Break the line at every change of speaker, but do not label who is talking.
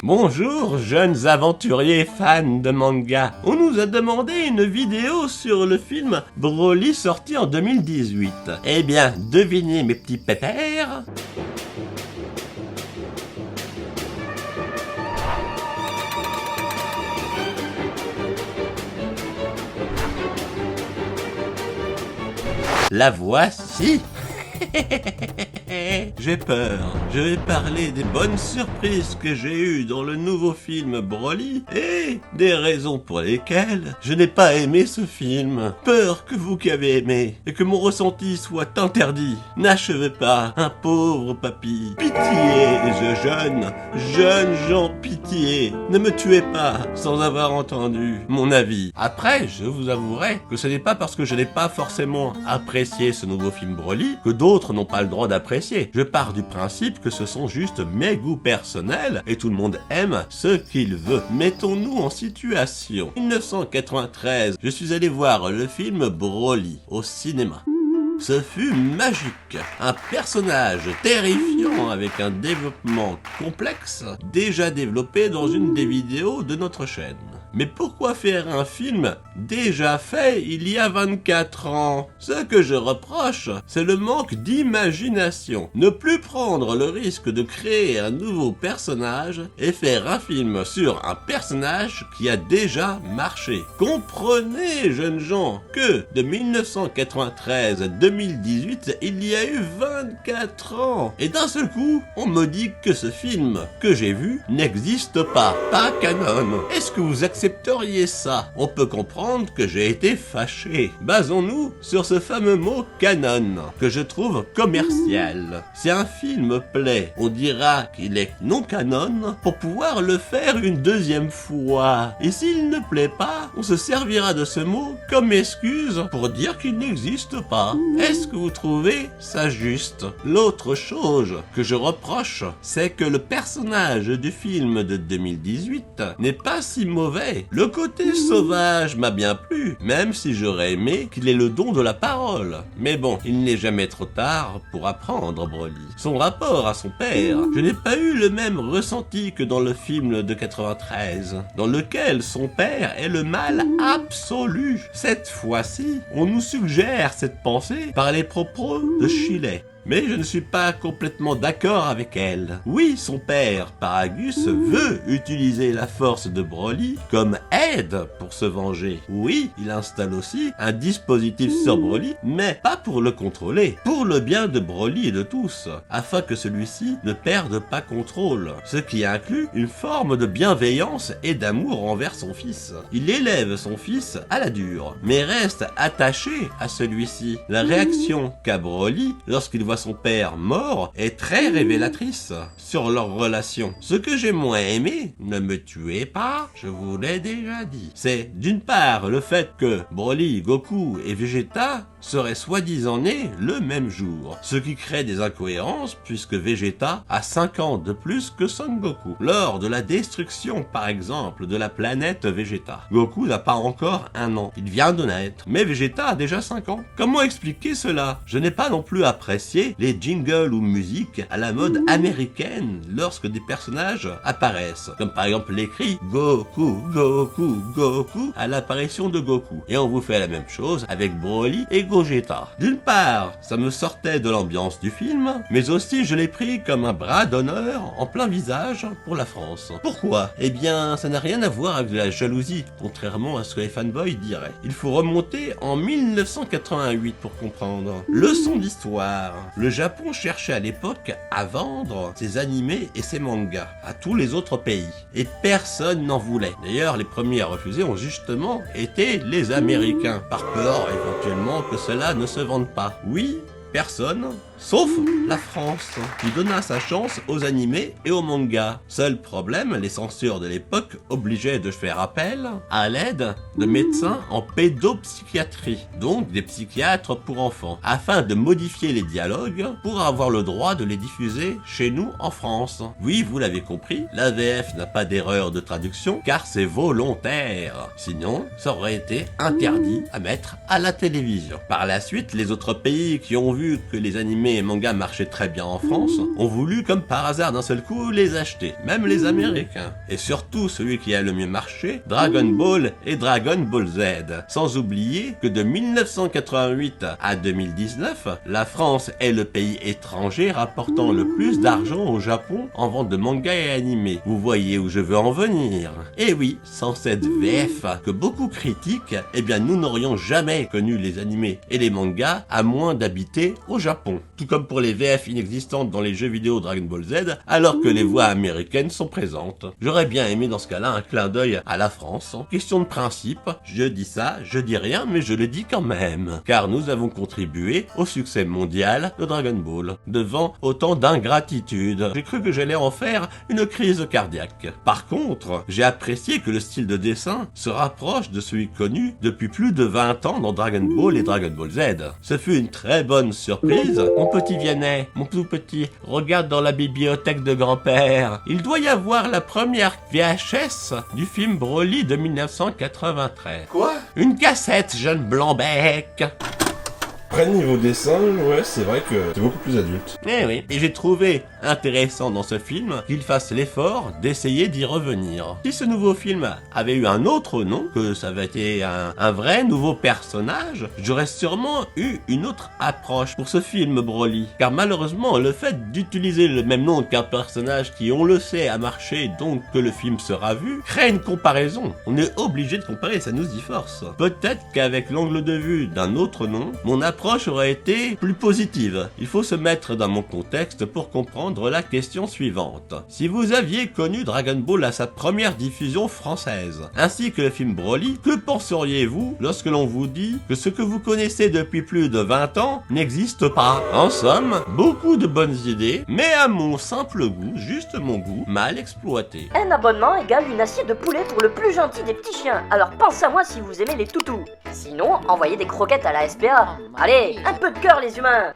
Bonjour jeunes aventuriers fans de manga. On nous a demandé une vidéo sur le film Broly sorti en 2018. Eh bien, devinez mes petits pépères. La voici. J'ai peur. Je vais parler des bonnes surprises que j'ai eues dans le nouveau film Broly et des raisons pour lesquelles je n'ai pas aimé ce film. Peur que vous qui avez aimé et que mon ressenti soit interdit. N'achevez pas, un pauvre papy. Pitié, jeunes gens, pitié. Ne me tuez pas sans avoir entendu mon avis. Après, je vous avouerai que ce n'est pas parce que je n'ai pas forcément apprécié ce nouveau film Broly que d'autres n'ont pas le droit d'apprécier. Je pars du principe que ce sont juste mes goûts personnels et tout le monde aime ce qu'il veut. Mettons-nous en situation. 1993, je suis allé voir le film Broly au cinéma. Ce fut magique, un personnage terrifiant avec un développement complexe, déjà développé dans une des vidéos de notre chaîne. Mais pourquoi faire un film déjà fait il y a 24 ans? Ce que je reproche, c'est le manque d'imagination. Ne plus prendre le risque de créer un nouveau personnage et faire un film sur un personnage qui a déjà marché. Comprenez, jeunes gens, que de 1993 à 2018, il y a eu 24 ans. Et d'un seul coup, on me dit que ce film que j'ai vu n'existe pas canon. Est-ce que vous accepteriez ça? On peut comprendre que j'ai été fâché. Basons-nous sur ce fameux mot canon, que je trouve commercial. Si un film plaît, on dira qu'il est non canon pour pouvoir le faire une deuxième fois. Et s'il ne plaît pas, on se servira de ce mot comme excuse pour dire qu'il n'existe pas. Est-ce que vous trouvez ça juste? L'autre chose que je reproche, c'est que le personnage du film de 2018 n'est pas si mauvais. Le côté sauvage m'a bien plu, même si j'aurais aimé qu'il ait le don de la parole. Mais bon, il n'est jamais trop tard pour apprendre Broly. Son rapport à son père, je n'ai pas eu le même ressenti que dans le film de 93, dans lequel son père est le mal absolu. Cette fois-ci, on nous suggère cette pensée par les propos de Chile. Mais je ne suis pas complètement d'accord avec elle. Oui, son père, Paragus, veut utiliser la force de Broly comme aide pour se venger. Oui, il installe aussi un dispositif sur Broly, mais pas pour le contrôler, pour le bien de Broly et de tous, afin que celui-ci ne perde pas contrôle, ce qui inclut une forme de bienveillance et d'amour envers son fils. Il élève son fils à la dure, mais reste attaché à celui-ci. La réaction qu'a Broly lorsqu'il voit son père mort est très révélatrice sur leur relation. Ce que j'ai moins aimé, ne me tuez pas, je vous l'ai déjà dit, c'est d'une part le fait que Broly, Goku et Vegeta seraient soi-disant nés le même jour, ce qui crée des incohérences puisque Vegeta a 5 ans de plus que Son Goku. Lors de la destruction par exemple de la planète Vegeta, Goku n'a pas encore 1 an, il vient de naître, mais Vegeta a déjà 5 ans. Comment expliquer cela? Je n'ai pas non plus apprécié les jingles ou musiques à la mode américaine lorsque des personnages apparaissent, comme par exemple les cris Goku, Goku, Goku à l'apparition de Goku. Et on vous fait la même chose avec Broly et Gogeta. D'une part, ça me sortait de l'ambiance du film, mais aussi je l'ai pris comme un bras d'honneur en plein visage pour la France. Pourquoi? Eh bien, ça n'a rien à voir avec de la jalousie, contrairement à ce que les fanboys diraient. Il faut remonter en 1988 pour comprendre. Leçon d'histoire. Le Japon cherchait à l'époque à vendre ses animés et ses mangas à tous les autres pays, et personne n'en voulait. D'ailleurs, les premiers à refuser ont justement été les Américains, par peur éventuellement que cela ne se vende pas. Oui, personne, sauf la France, qui donna sa chance aux animés et aux mangas. Seul problème, les censures de l'époque obligeaient de faire appel à l'aide de médecins en pédopsychiatrie, donc des psychiatres pour enfants, afin de modifier les dialogues pour avoir le droit de les diffuser chez nous en France. Oui, vous l'avez compris, la VF n'a pas d'erreur de traduction car c'est volontaire. Sinon, ça aurait été interdit à mettre à la télévision. Par la suite, les autres pays qui ont vu que les animés animés et mangas marchaient très bien en France, ont voulu comme par hasard d'un seul coup les acheter, même les Américains. Et surtout celui qui a le mieux marché, Dragon Ball et Dragon Ball Z. Sans oublier que de 1988 à 2019, la France est le pays étranger rapportant le plus d'argent au Japon en vente de mangas et animés. Vous voyez où je veux en venir. Et oui, sans cette VF que beaucoup critiquent, eh bien nous n'aurions jamais connu les animés et les mangas à moins d'habiter au Japon. Tout comme pour les VF inexistantes dans les jeux vidéo Dragon Ball Z, alors que les voix américaines sont présentes. J'aurais bien aimé dans ce cas-là un clin d'œil à la France. Question de principe, je dis ça, je dis rien, mais je le dis quand même. Car nous avons contribué au succès mondial de Dragon Ball, devant autant d'ingratitude. J'ai cru que j'allais en faire une crise cardiaque. Par contre, j'ai apprécié que le style de dessin se rapproche de celui connu depuis plus de 20 ans dans Dragon Ball et Dragon Ball Z. Ce fut une très bonne surprise. Mon petit Vianney, mon tout petit, regarde dans la bibliothèque de grand-père. Il doit y avoir la première VHS du film Broly de 1993.
Quoi?
Une cassette, jeune blanc-bec.
Après, niveau dessin, ouais, c'est vrai que c'est beaucoup plus adulte.
Eh oui, et j'ai trouvé intéressant dans ce film qu'il fasse l'effort d'essayer d'y revenir. Si ce nouveau film avait eu un autre nom, que ça avait été un vrai nouveau personnage, j'aurais sûrement eu une autre approche pour ce film Broly. Car malheureusement, le fait d'utiliser le même nom qu'un personnage qui, on le sait, a marché, donc que le film sera vu, crée une comparaison. On est obligé de comparer, ça nous y force. Peut-être qu'avec l'angle de vue d'un autre nom, mon approche aurait été plus positive. Il faut se mettre dans mon contexte pour comprendre la question suivante. Si vous aviez connu Dragon Ball à sa première diffusion française, ainsi que le film Broly, que penseriez-vous lorsque l'on vous dit que ce que vous connaissez depuis plus de 20 ans n'existe pas? En somme, beaucoup de bonnes idées, mais à mon simple goût, juste mon goût, mal exploité.
Un abonnement égale une assiette de poulet pour le plus gentil des petits chiens. Alors pensez à moi si vous aimez les toutous. Sinon, envoyez des croquettes à la SPA. Allez, un peu de cœur les humains.